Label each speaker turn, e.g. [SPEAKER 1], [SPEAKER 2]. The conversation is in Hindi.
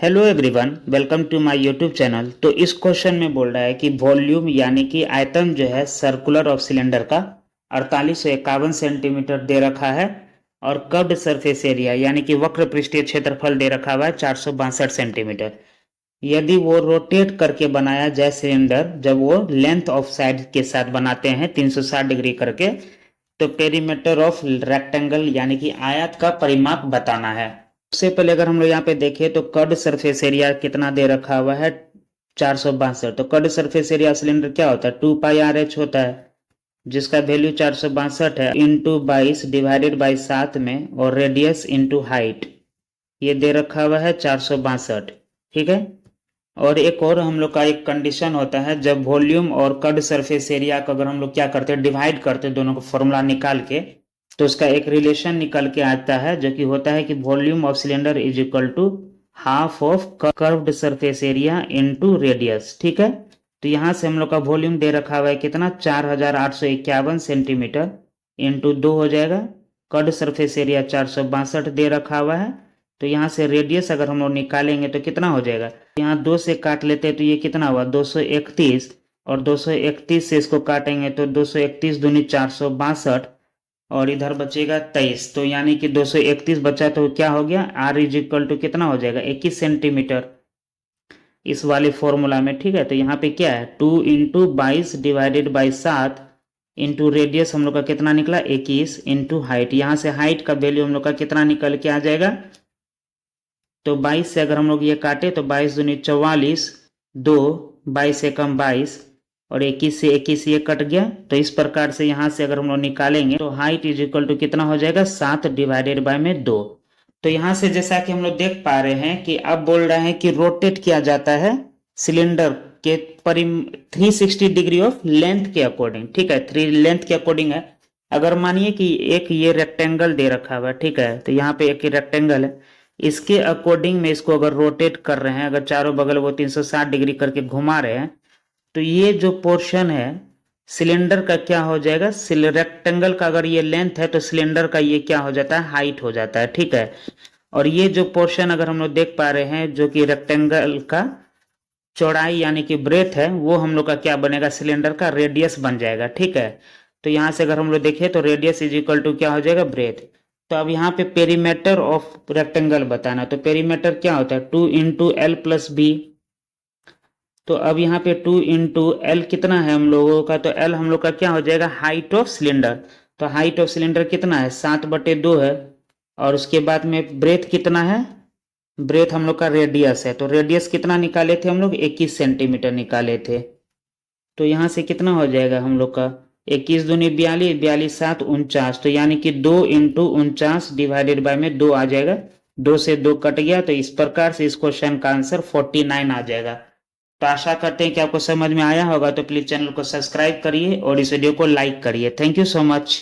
[SPEAKER 1] Hello everyone, welcome to my YouTube channel. तो इस क्वेश्चन में बोल रहा है कि वॉल्यूम यानी कि आयतन जो है सर्कुलर ऑफ सिलेंडर का 4851 सेंटीमीटर दे रखा है और कर्व्ड सरफेस एरिया यानी कि वक्र पृष्ठीय क्षेत्रफल दे रखा हुआ है 462 सेंटीमीटर। यदि वो रोटेट करके बनाया जाए सिलेंडर, जब वो लेंथ ऑफ साइड के साथ बनाते हैं 360 डिग्री करके, तो पेरीमीटर ऑफ रेक्टेंगल यानी कि आयत का परिमाप बताना है। सबसे पहले अगर हम लोग यहाँ पे देखें तो कर्ड सरफेस एरिया कितना दे रखा हुआ है 462। तो कर्ड सरफेस एरिया सिलेंडर क्या होता है 2πRH होता है, जिसका वैल्यू 462 है इंटू 22 डिवाइडेड बाई 7 में, और रेडियस इंटू हाइट ये दे रखा हुआ है 462। ठीक है। और एक और हम लोग का एक कंडीशन होता है, जब वॉल्यूम और कर्ड सरफेस एरिया को अगर हम लोग क्या करते हैं डिवाइड करते हैं दोनों को फॉर्मूला निकाल के, तो उसका एक रिलेशन निकल के आता है जो कि होता है कि volume of cylinder is equal to half of curved surface area into radius. ठीक है। तो यहाँ से हम लोग का वॉल्यूम दे रखा हुआ है कितना 4851 सेंटीमीटर इंटू 2 हो जाएगा। कर्व्ड सरफेस एरिया 462 दे रखा हुआ है। तो यहाँ से रेडियस अगर हम लोग निकालेंगे तो कितना हो जाएगा, यहाँ 2 से काट लेते हैं तो ये कितना हुआ 231, और 231 से इसको काटेंगे तो 231 दूनी 462 और इधर बचेगा 23। तो यानी कि 231 बचा तो क्या हो गया R इज इक्वल टू कितना हो जाएगा 21 सेंटीमीटर इस वाले फॉर्मूला में। ठीक है। तो यहाँ पे क्या है 2 into 22 divided by 7 into radius हम लोग का कितना निकला 21 इंटू हाइट। यहाँ से हाइट का वैल्यू हम लोग का कितना निकल के आ जाएगा, तो 22 से अगर हम लोग ये काटे तो 22 दूनी 44, 2 22 एकम 22 और 21 से 21 ये कट गया। तो इस प्रकार से यहाँ से अगर हम लोग निकालेंगे तो हाइट इज इक्वल टू कितना हो जाएगा 7 डिवाइडेड बाय में 2। तो यहाँ से जैसा कि हम लोग देख पा रहे हैं कि अब बोल रहे हैं कि रोटेट किया जाता है सिलेंडर के 360 डिग्री ऑफ लेंथ के अकॉर्डिंग। ठीक है, 3 लेंथ के अकॉर्डिंग है। अगर मानिए कि एक ये रेक्टेंगल दे रखा हुआ है, ठीक है, तो यहाँ पे एक रेक्टेंगल है, इसके अकॉर्डिंग में इसको अगर रोटेट कर रहे हैं, अगर चारों बगल वो 360 डिग्री करके घुमा रहे हैं, तो ये जो पोर्शन है सिलेंडर का क्या हो जाएगा, रेक्टेंगल का अगर ये लेंथ है तो सिलेंडर का ये क्या हो जाता है हाइट हो जाता है। ठीक है। और ये जो पोर्शन अगर हम लोग देख पा रहे हैं जो कि रेक्टेंगल का चौड़ाई यानी कि ब्रेथ है, वो हम लोग का क्या बनेगा सिलेंडर का रेडियस बन जाएगा। ठीक है। तो यहाँ से अगर हम लोग देखें तो रेडियस इज इक्वल टू क्या हो जाएगा ब्रेथ। तो अब यहाँ पे पेरीमीटर ऑफ रेक्टेंगल बताना, तो पेरीमीटर क्या होता है 2 इंटू एल प्लस बी। तो अब यहाँ पे 2 इंटू एल कितना है हम लोगों का, तो एल हम लोग का क्या हो जाएगा हाइट ऑफ सिलेंडर। तो हाइट ऑफ सिलेंडर कितना है 7/2 है। और उसके बाद में ब्रेथ कितना है, ब्रेथ हम लोग का रेडियस है। तो रेडियस कितना निकाले थे हम लोग 21 सेंटीमीटर निकाले थे। तो यहाँ से कितना हो जाएगा हम लोग का 21 दूनी 42, 42 7 49। तो यानी कि 2 इंटू 49 डिवाइडेड बाय में 2 आ जाएगा, 2 से 2 कट गया। तो इस प्रकार से इस क्वेश्चन का आंसर 49 आ जाएगा। तो आशा करते हैं कि आपको समझ में आया होगा। तो प्लीज चैनल को सब्सक्राइब करिए और इस वीडियो को लाइक करिए। Thank you so much.